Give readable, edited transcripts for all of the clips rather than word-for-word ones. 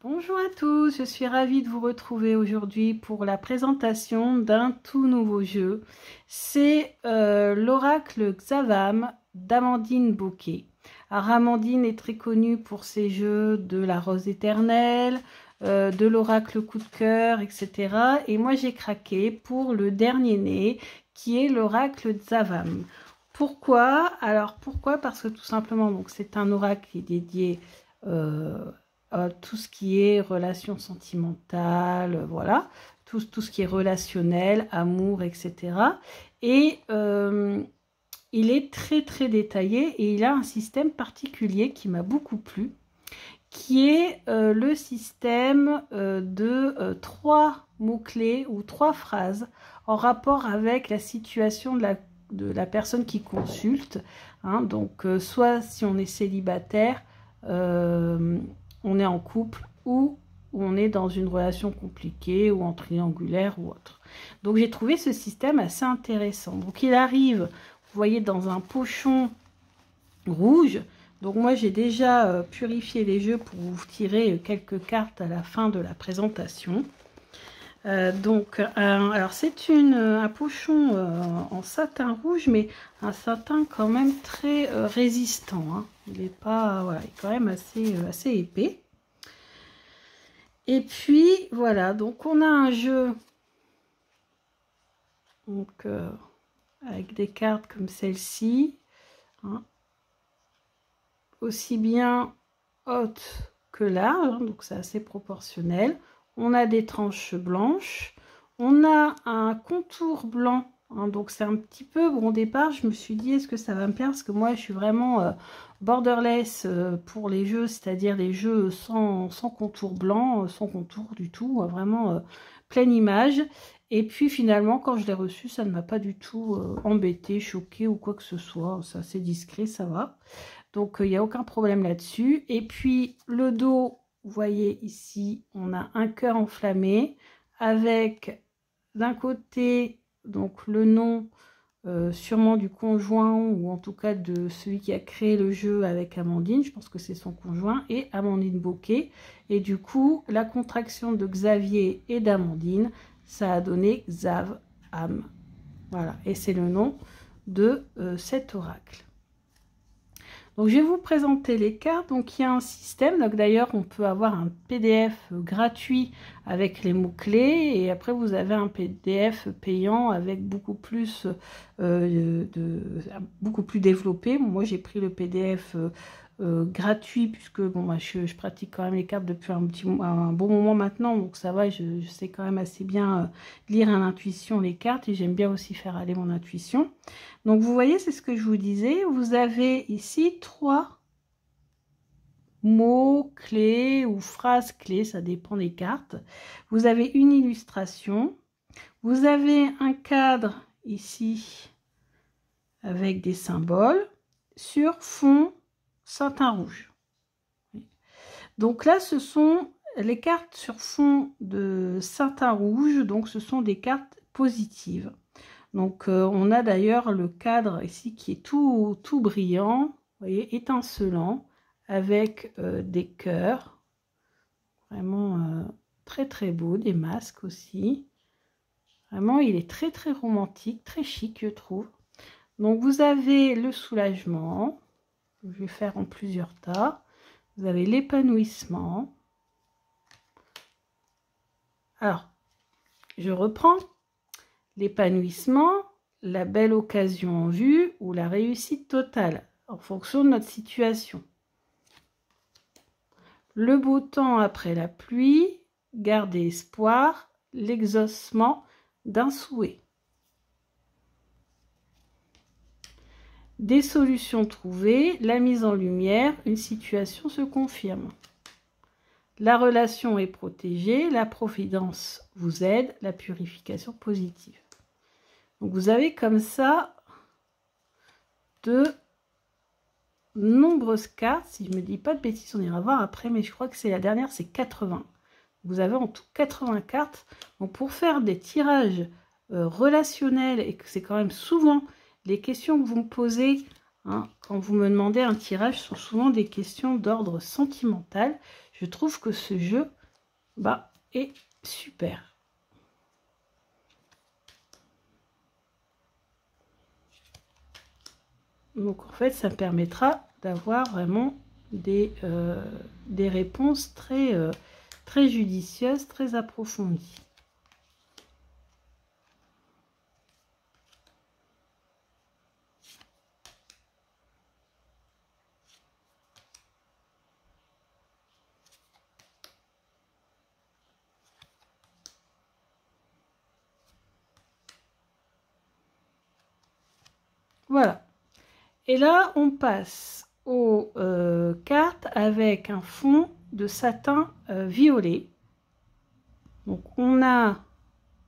Bonjour à tous, je suis ravie de vous retrouver aujourd'hui pour la présentation d'un tout nouveau jeu. C'est l'oracle Xavam d'Amandine Bocquet. Alors Amandine est très connue pour ses jeux de la Rose éternelle, de l'oracle coup de cœur, etc. Et moi j'ai craqué pour le dernier né qui est l'oracle Xavam. Pourquoi? Alors pourquoi? Parce que tout simplement, donc c'est un oracle qui est dédié tout ce qui est relations sentimentales, voilà, tout ce qui est relationnel, amour, etc. Et il est très très détaillé et il a un système particulier qui m'a beaucoup plu, qui est le système de 3 mots-clés ou 3 phrases en rapport avec la situation de la personne qui consulte. Hein, donc, soit si on est célibataire, on est en couple ou on est dans une relation compliquée ou en triangulaire ou autre. Donc j'ai trouvé ce système assez intéressant. Donc il arrive, vous voyez, dans un pochon rouge. Donc moi j'ai déjà purifié les jeux pour vous tirer quelques cartes à la fin de la présentation. Alors c'est un pochon en satin rouge, mais un satin quand même très résistant. Hein. Il est pas, voilà, il est quand même assez épais. Et puis voilà, donc on a un jeu donc avec des cartes comme celle-ci, hein, aussi bien haute que large, hein, donc c'est assez proportionnel. On a des tranches blanches, on a un contour blanc, hein, donc c'est un petit peu, bon, au départ je me suis dit est-ce que ça va me plaire, parce que moi je suis vraiment borderless pour les jeux, c'est-à-dire les jeux sans contour blanc, sans contour du tout, vraiment pleine image. Et puis finalement quand je l'ai reçu, ça ne m'a pas du tout embêté, choqué ou quoi que ce soit, c'est assez discret, ça va. Donc il n'y a aucun problème là-dessus. Et puis le dos, vous voyez ici, on a un cœur enflammé avec d'un côté donc le nom sûrement du conjoint ou en tout cas de celui qui a créé le jeu avec Amandine. Je pense que c'est son conjoint et Amandine Bocquet. Et du coup, la contraction de Xavier et d'Amandine, ça a donné Xav-Am. Voilà, et c'est le nom de cet oracle. Donc je vais vous présenter les cartes. Donc il y a un système, donc d'ailleurs on peut avoir un PDF gratuit avec les mots-clés et après vous avez un PDF payant avec beaucoup plus développé. Moi j'ai pris le PDF gratuit puisque bon, moi, je pratique quand même les cartes depuis un bon moment maintenant, donc ça va, je sais quand même assez bien lire à l'intuition les cartes et j'aime bien aussi faire aller mon intuition. Donc vous voyez, c'est ce que je vous disais, vous avez ici 3 mots clés ou phrases clés, ça dépend des cartes. Vous avez une illustration, vous avez un cadre ici avec des symboles sur fond satin rouge. Donc là, ce sont les cartes sur fond de satin rouge, donc ce sont des cartes positives. Donc on a d'ailleurs le cadre ici qui est tout brillant, vous voyez, étincelant, avec des cœurs, vraiment très très beau, des masques aussi. Vraiment, il est très très romantique, très chic, je trouve. Donc vous avez le soulagement, je vais faire en plusieurs tas. Vous avez l'épanouissement. Alors, je reprends. L'épanouissement, la belle occasion en vue ou la réussite totale en fonction de notre situation. Le beau temps après la pluie, garder espoir, l'exaucement d'un souhait. Des solutions trouvées, la mise en lumière, une situation se confirme. La relation est protégée, la providence vous aide, la purification positive. Donc vous avez comme ça de nombreuses cartes. Si je ne me dis pas de bêtises, on ira voir après, mais je crois que c'est la dernière, c'est 80. Vous avez en tout 80 cartes. Donc pour faire des tirages relationnels, et que c'est quand même souvent les questions que vous me posez, hein, quand vous me demandez un tirage, sont souvent des questions d'ordre sentimental. Je trouve que ce jeu est super. Donc en fait, ça me permettra d'avoir vraiment des réponses très judicieuses, très approfondies. Voilà. Et là, on passe aux cartes avec un fond de satin violet. Donc, on a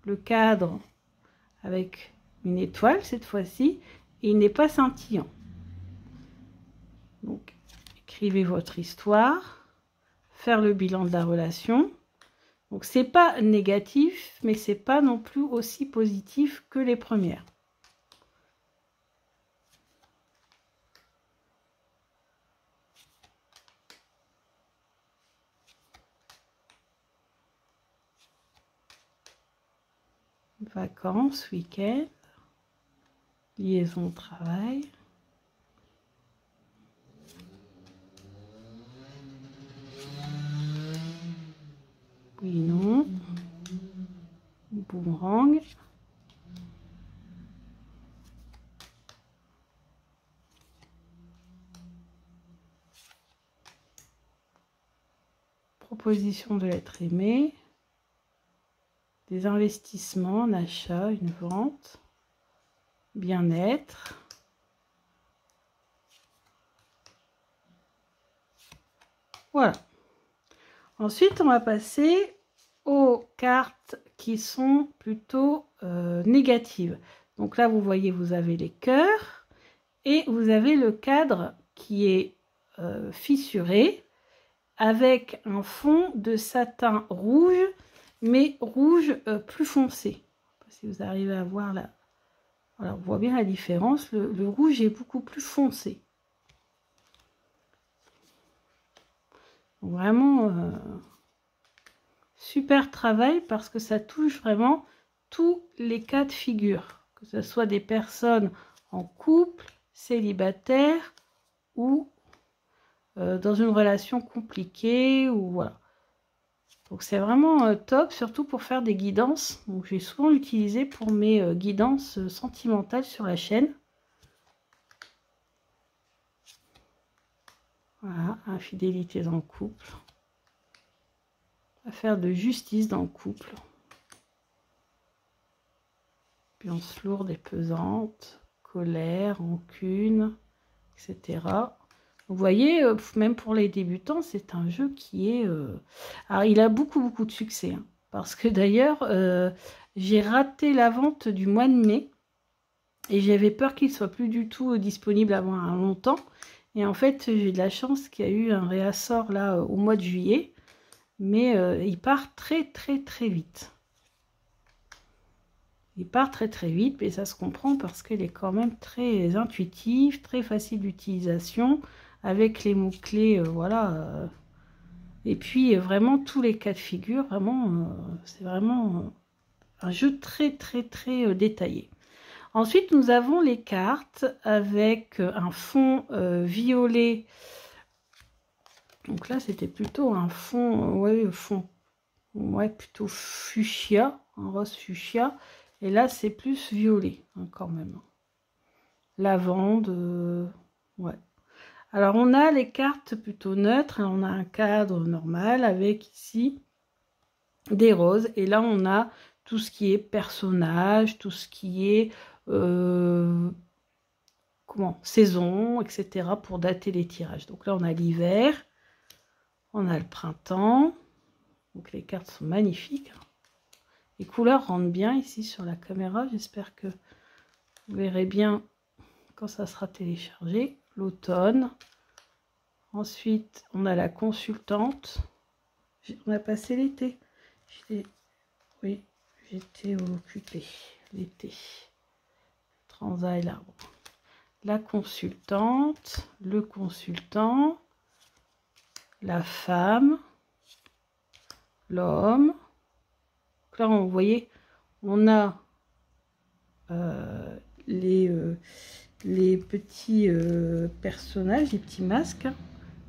le cadre avec une étoile cette fois-ci, et il n'est pas scintillant. Donc, écrivez votre histoire, faire le bilan de la relation. Donc, c'est pas négatif, mais c'est pas non plus aussi positif que les premières. Vacances, week-end, liaison, travail. Oui, non. Boomerang. Proposition de l'être aimé. Des investissements, un achat, une vente. Bien-être. Voilà. Ensuite, on va passer aux cartes qui sont plutôt négatives. Donc là, vous voyez, vous avez les cœurs et vous avez le cadre qui est fissuré avec un fond de satin rouge, mais rouge plus foncé. Je sais pas si vous arrivez à voir là. Voilà, on voit bien la différence. Le rouge est beaucoup plus foncé. Vraiment super travail parce que ça touche vraiment tous les cas de figure, que ce soit des personnes en couple, célibataires ou dans une relation compliquée ou voilà. Donc c'est vraiment top, surtout pour faire des guidances. Donc j'ai souvent utilisé pour mes guidances sentimentales sur la chaîne. Voilà, infidélité dans le couple. Affaire de justice dans le couple. Ambiance lourde et pesante, colère, rancune, etc. Vous voyez, même pour les débutants, c'est un jeu qui est... Alors, il a beaucoup de succès. Hein, parce que d'ailleurs, j'ai raté la vente du mois de mai. Et j'avais peur qu'il ne soit plus du tout disponible avant un longtemps. Et en fait, j'ai de la chance qu'il y a eu un réassort là au mois de juillet. Mais il part très vite. Il part très vite, mais ça se comprend parce qu'il est quand même très intuitif, très facile d'utilisation, avec les mots-clés, voilà. Et puis, vraiment, tous les cas de figure, vraiment, c'est vraiment un jeu très détaillé. Ensuite, nous avons les cartes avec un fond violet. Donc là, c'était plutôt un fond, plutôt fuchsia, un rose fuchsia. Et là, c'est plus violet, hein, quand même. Lavande, ouais. Alors, on a les cartes plutôt neutres. On a un cadre normal avec ici des roses. Et là, on a tout ce qui est personnage, tout ce qui est saison, etc. pour dater les tirages. Donc là, on a l'hiver. On a le printemps. Donc, les cartes sont magnifiques. Les couleurs rentrent bien ici sur la caméra. J'espère que vous verrez bien quand ça sera téléchargé. L'automne. Ensuite, on a la consultante. On a passé l'été. Oui, j'étais occupée l'été. Transa et l'arbre. La consultante, le consultant, la femme. l'homme. Là, vous voyez, on a les petits personnages, les petits masques.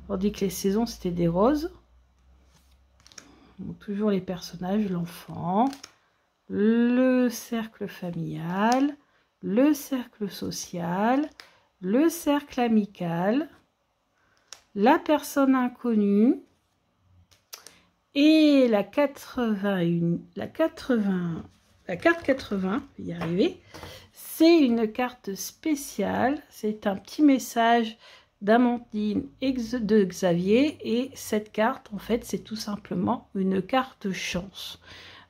On dit que les saisons, c'était des roses. Donc, toujours les personnages, l'enfant, le cercle familial, le cercle social, le cercle amical, la personne inconnue et la carte 80, je vais y arriver. C'est une carte spéciale, c'est un petit message d'Amandine et de Xavier, et cette carte en fait c'est tout simplement une carte chance.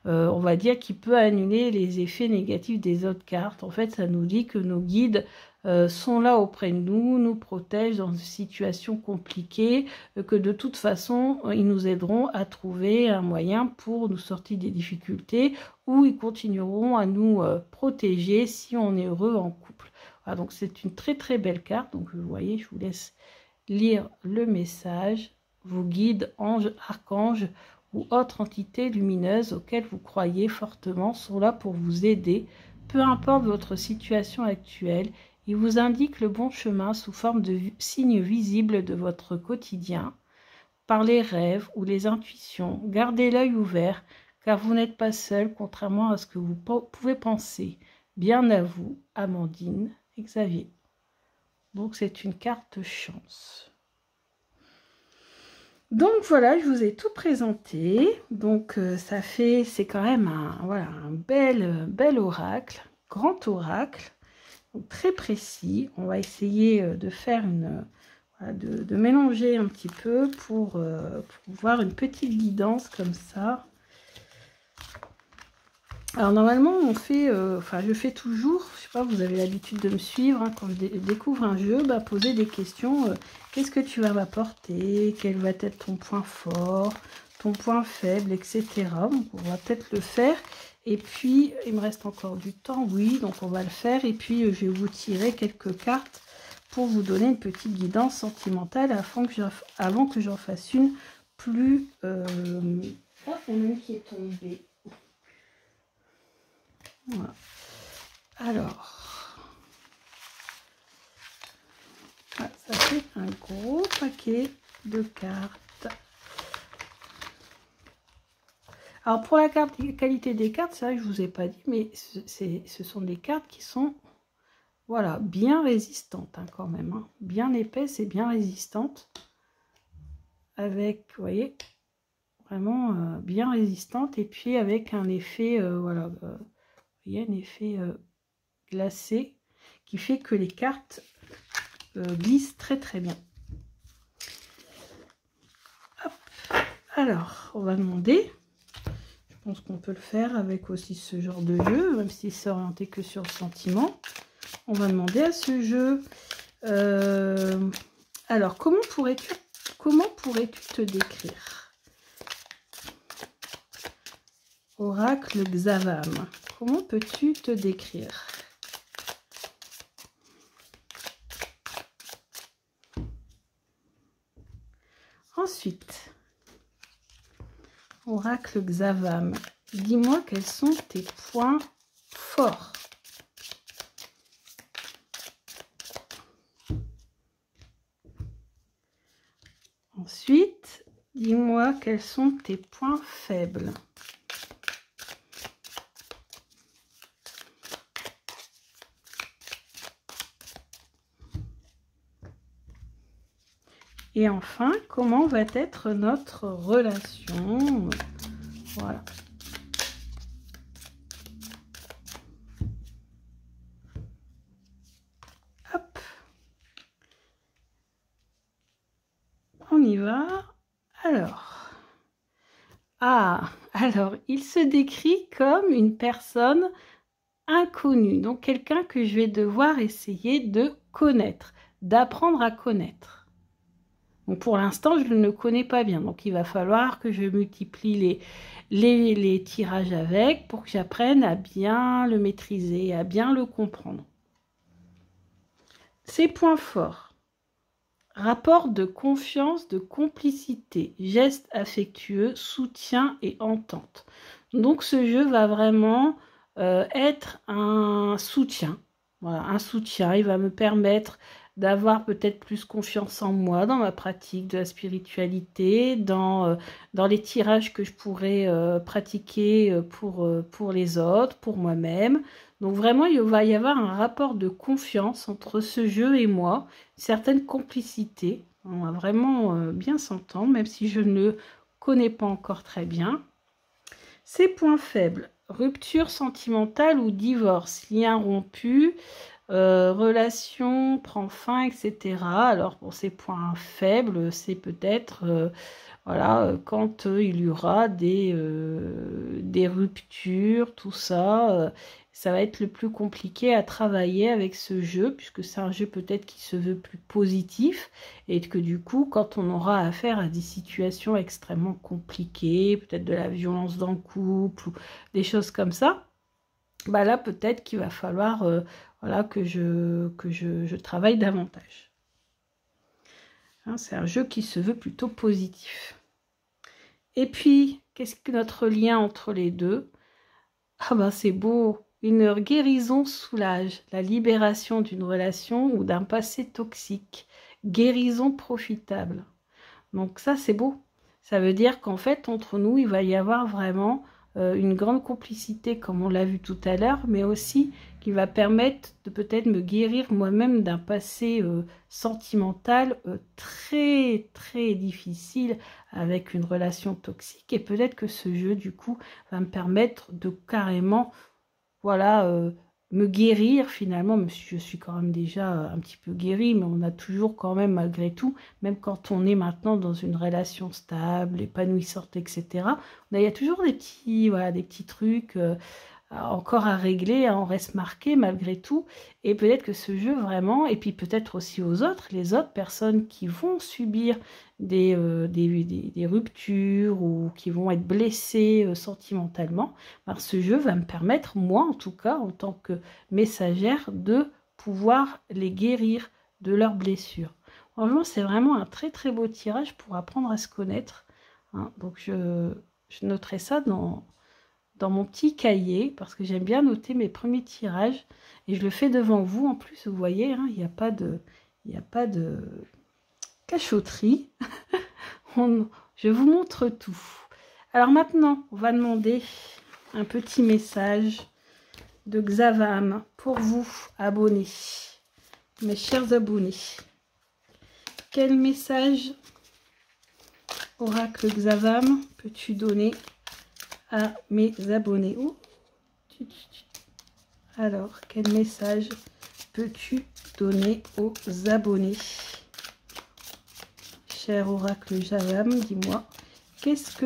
On va dire qu'il peut annuler les effets négatifs des autres cartes. En fait, ça nous dit que nos guides sont là auprès de nous, nous protègent dans une situation compliquée, que de toute façon, ils nous aideront à trouver un moyen pour nous sortir des difficultés, ou ils continueront à nous protéger si on est heureux en couple. Voilà, donc c'est une très très belle carte. Donc vous voyez, je vous laisse lire le message. Vos guides, anges, archanges, ou autres entités lumineuses auxquelles vous croyez fortement sont là pour vous aider, peu importe votre situation actuelle. Ils vous indiquent le bon chemin sous forme de signes visibles de votre quotidien, par les rêves ou les intuitions. Gardez l'œil ouvert, car vous n'êtes pas seul, contrairement à ce que vous pouvez penser. Bien à vous, Amandine et Xavier. Donc c'est une carte chance. Donc voilà, je vous ai tout présenté. Donc c'est quand même un bel oracle, grand oracle, donc très précis. On va essayer de faire de mélanger un petit peu pour voir une petite guidance comme ça. Alors normalement on fait, je fais toujours, je sais pas, vous avez l'habitude de me suivre, hein, quand je découvre un jeu, poser des questions, qu'est-ce que tu vas m'apporter, quel va être ton point fort, ton point faible, etc. Donc on va peut-être le faire, et puis il me reste encore du temps, oui, donc on va le faire, et puis je vais vous tirer quelques cartes pour vous donner une petite guidance sentimentale avant que j'en fasse une plus... Ah, on a une qui est tombée. Voilà. Alors, ça fait un gros paquet de cartes. Alors pour la qualité des cartes, c'est vrai que je vous ai pas dit, mais ce sont des cartes qui sont, voilà, bien résistantes, hein, quand même, hein, bien épaisses et bien résistantes, avec, vous voyez, vraiment bien résistantes, et puis avec un effet, voilà. Il y a un effet glacé qui fait que les cartes glissent très très bien. Hop. Alors, on va demander, je pense qu'on peut le faire avec aussi ce genre de jeu, même si c'est orienté que sur le sentiment. On va demander à ce jeu, alors comment pourrais-tu te décrire? Oracle Xavam. Comment peux-tu te décrire? Ensuite, Oracle Xavam, dis-moi quels sont tes points forts. Ensuite, dis-moi quels sont tes points faibles. Et enfin, comment va être notre relation? Voilà. Hop. On y va. Alors, il se décrit comme une personne inconnue. Donc, quelqu'un que je vais devoir essayer de connaître, d'apprendre à connaître. Donc pour l'instant, je ne le connais pas bien. Donc il va falloir que je multiplie les tirages avec pour que j'apprenne à bien le maîtriser, à bien le comprendre. Ses points forts. Rapport de confiance, de complicité, gestes affectueux, soutien et entente. Donc ce jeu va vraiment être un soutien. Voilà, un soutien. Il va me permettre d'avoir peut-être plus confiance en moi, dans ma pratique de la spiritualité, dans les tirages que je pourrais pratiquer pour les autres, pour moi-même. Donc vraiment, il va y avoir un rapport de confiance entre ce jeu et moi, une certaine complicité. On va vraiment bien s'entendre, même si je ne le connais pas encore très bien. Ses points faibles: rupture sentimentale ou divorce, lien rompu, relation prend fin, etc. Alors pour ces points faibles, c'est peut-être voilà, quand il y aura des ruptures, tout ça, ça va être le plus compliqué à travailler avec ce jeu, puisque c'est un jeu peut-être qui se veut plus positif, et que du coup, quand on aura affaire à des situations extrêmement compliquées, peut-être de la violence dans le couple, ou des choses comme ça, bah là peut-être qu'il va falloir voilà, que je travaille davantage. Hein, c'est un jeu qui se veut plutôt positif. Et puis, qu'est-ce que notre lien entre les deux? Ah ben c'est beau, une guérison soulage, la libération d'une relation ou d'un passé toxique, guérison profitable. Donc ça c'est beau, ça veut dire qu'en fait entre nous il va y avoir vraiment une grande complicité comme on l'a vu tout à l'heure, mais aussi qui va permettre de peut-être me guérir moi-même d'un passé sentimental très très difficile avec une relation toxique, et peut-être que ce jeu du coup va me permettre de carrément voilà me guérir finalement, même si je suis quand même déjà un petit peu guérie, mais on a toujours quand même malgré tout, même quand on est maintenant dans une relation stable, épanouissante, etc., il y a toujours des petits, voilà, des petits trucs encore à régler, hein, on reste marqué malgré tout, et peut-être que ce jeu vraiment, et puis peut-être aussi aux autres, les autres personnes qui vont subir des ruptures ou qui vont être blessées sentimentalement, ben, ce jeu va me permettre, moi en tout cas, en tant que messagère, de pouvoir les guérir de leurs blessures. Franchement, c'est vraiment un très très beau tirage pour apprendre à se connaître. Hein. Donc je noterai ça dans mon petit cahier, parce que j'aime bien noter mes premiers tirages, et je le fais devant vous en plus, vous voyez, hein, il n'y a pas de cachotterie. Je vous montre tout. Alors maintenant, on va demander un petit message de Xavam pour vous, abonnés, mes chers abonnés. Quel message, oracle Xavam, peux-tu donner à mes abonnés? Oh. Alors, quel message peux-tu donner aux abonnés? Cher oracle Xavam, dis-moi, qu'est-ce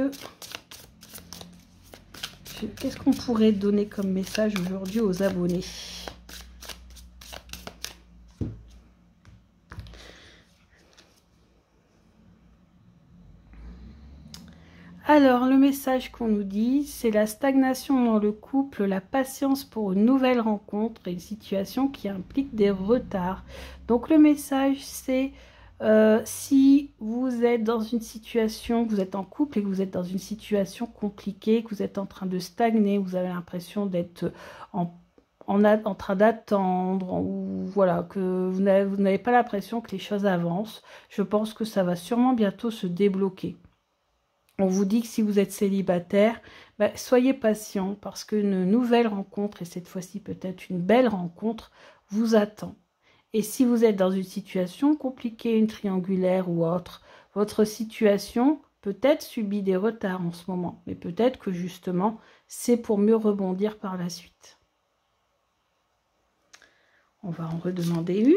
qu'on pourrait donner comme message aujourd'hui aux abonnés? Alors, le message qu'on nous dit, c'est la stagnation dans le couple, la patience pour une nouvelle rencontre et une situation qui implique des retards. Donc, le message, c'est si vous êtes dans une situation, vous êtes en couple et que vous êtes dans une situation compliquée, que vous êtes en train de stagner, vous avez l'impression d'être en train d'attendre, ou voilà, que vous n'avez pas l'impression que les choses avancent, je pense que ça va sûrement bientôt se débloquer. On vous dit que si vous êtes célibataire, soyez patient, parce qu'une nouvelle rencontre, et cette fois-ci peut-être une belle rencontre, vous attend. Et si vous êtes dans une situation compliquée, une triangulaire ou autre, votre situation peut-être subit des retards en ce moment, mais peut-être que justement, c'est pour mieux rebondir par la suite. On va en redemander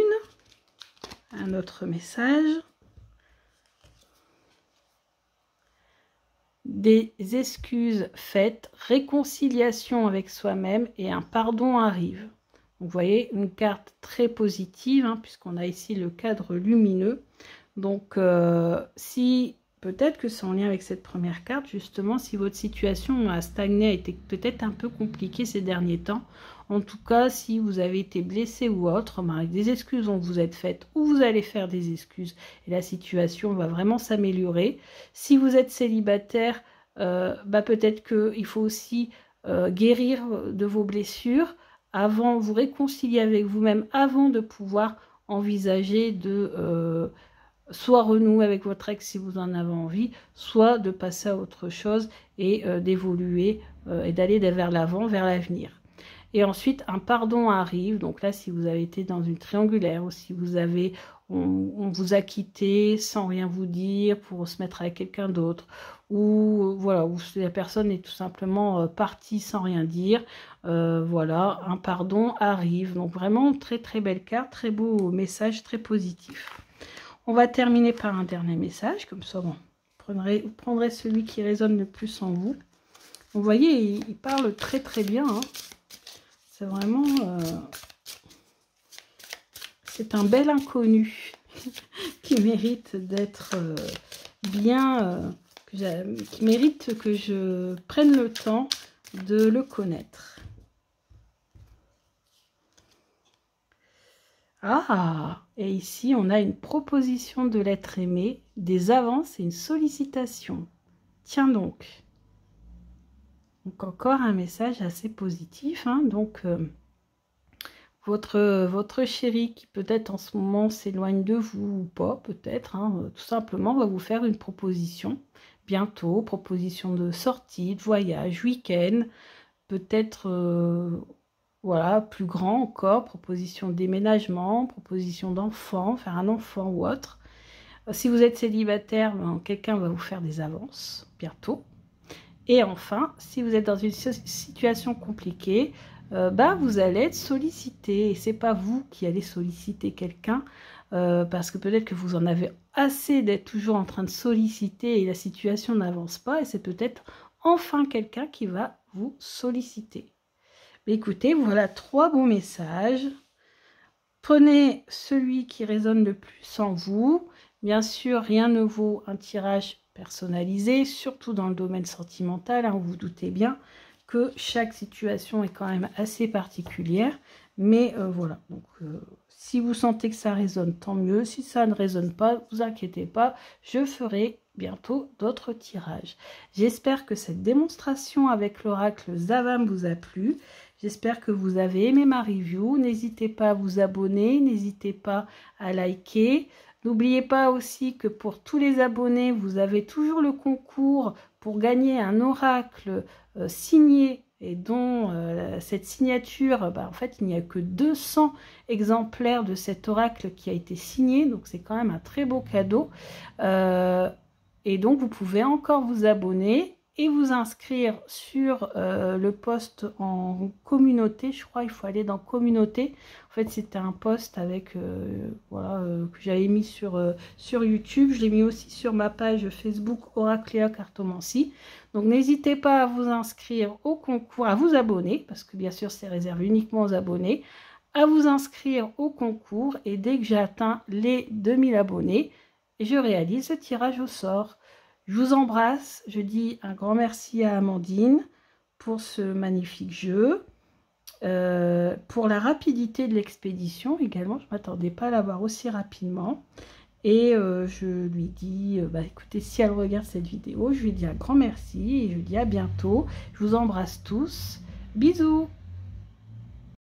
un autre message. Des excuses faites, réconciliation avec soi-même et un pardon arrive. Donc, vous voyez, une carte très positive, hein, puisqu'on a ici le cadre lumineux. Donc, si peut-être que c'est en lien avec cette première carte, justement, si votre situation a stagné, a été peut-être un peu compliquée ces derniers temps. En tout cas, si vous avez été blessé ou autre, ben, avec des excuses dont vous êtes faites, ou vous allez faire des excuses, et la situation va vraiment s'améliorer. Si vous êtes célibataire, ben, peut-être qu'il faut aussi guérir de vos blessures, avant, vous réconcilier avec vous-même, avant de pouvoir envisager de... soit renouer avec votre ex si vous en avez envie, soit de passer à autre chose et d'évoluer et d'aller vers l'avant, vers l'avenir. Et ensuite, un pardon arrive. Donc là, si vous avez été dans une triangulaire ou si vous avez, on vous a quitté sans rien vous dire pour se mettre avec quelqu'un d'autre, ou voilà, où la personne est tout simplement partie sans rien dire, voilà, un pardon arrive. Donc vraiment, très très belle carte, très beau message, très positif. On va terminer par un dernier message, comme ça, bon, vous prendrez celui qui résonne le plus en vous. Vous voyez, il parle très très bien, hein. C'est vraiment... c'est un bel inconnu qui mérite d'être bien... qui mérite que je prenne le temps de le connaître. Ah, et ici, on a une proposition de l'être aimé, des avances et une sollicitation. Tiens donc. Donc, encore un message assez positif. Hein. Donc, votre chéri qui peut-être en ce moment s'éloigne de vous ou pas, peut-être, hein, tout simplement, va vous faire une proposition. Bientôt, proposition de sortie, de voyage, week-end, peut-être... voilà, plus grand encore, proposition de déménagement, proposition d'enfant, faire un enfant ou autre. Si vous êtes célibataire, ben, quelqu'un va vous faire des avances bientôt. Et enfin, si vous êtes dans une situation compliquée, ben, vous allez être sollicité. Et ce n'est pas vous qui allez solliciter quelqu'un, parce que peut-être que vous en avez assez d'être toujours en train de solliciter et la situation n'avance pas. Et c'est peut-être enfin quelqu'un qui va vous solliciter. Écoutez, voilà 3 bons messages. Prenez celui qui résonne le plus en vous. Bien sûr, rien ne vaut un tirage personnalisé, surtout dans le domaine sentimental. Hein, vous vous doutez bien que chaque situation est quand même assez particulière. Mais voilà, donc si vous sentez que ça résonne, tant mieux. Si ça ne résonne pas, ne vous inquiétez pas, je ferai bientôt d'autres tirages. J'espère que cette démonstration avec l'oracle Zavam vous a plu. J'espère que vous avez aimé ma review. N'hésitez pas à vous abonner, n'hésitez pas à liker. N'oubliez pas aussi que pour tous les abonnés, vous avez toujours le concours pour gagner un oracle signé et dont cette signature, en fait, il n'y a que 200 exemplaires de cet oracle qui a été signé. Donc, c'est quand même un très beau cadeau. Et donc, vous pouvez encore vous abonner et vous inscrire sur le post en communauté. Je crois qu'il faut aller dans communauté. En fait, c'était un post avec voilà, que j'avais mis sur YouTube. Je l'ai mis aussi sur ma page Facebook Oracléa Cartomancie. Donc, n'hésitez pas à vous inscrire au concours, à vous abonner, parce que bien sûr, c'est réservé uniquement aux abonnés, à vous inscrire au concours. Et dès que j'ai atteint les 2000 abonnés, je réalise le tirage au sort. Je vous embrasse, je dis un grand merci à Amandine pour ce magnifique jeu, pour la rapidité de l'expédition également, je ne m'attendais pas à l'avoir aussi rapidement. Et je lui dis, écoutez, si elle regarde cette vidéo, je lui dis un grand merci et je lui dis à bientôt. Je vous embrasse tous, bisous.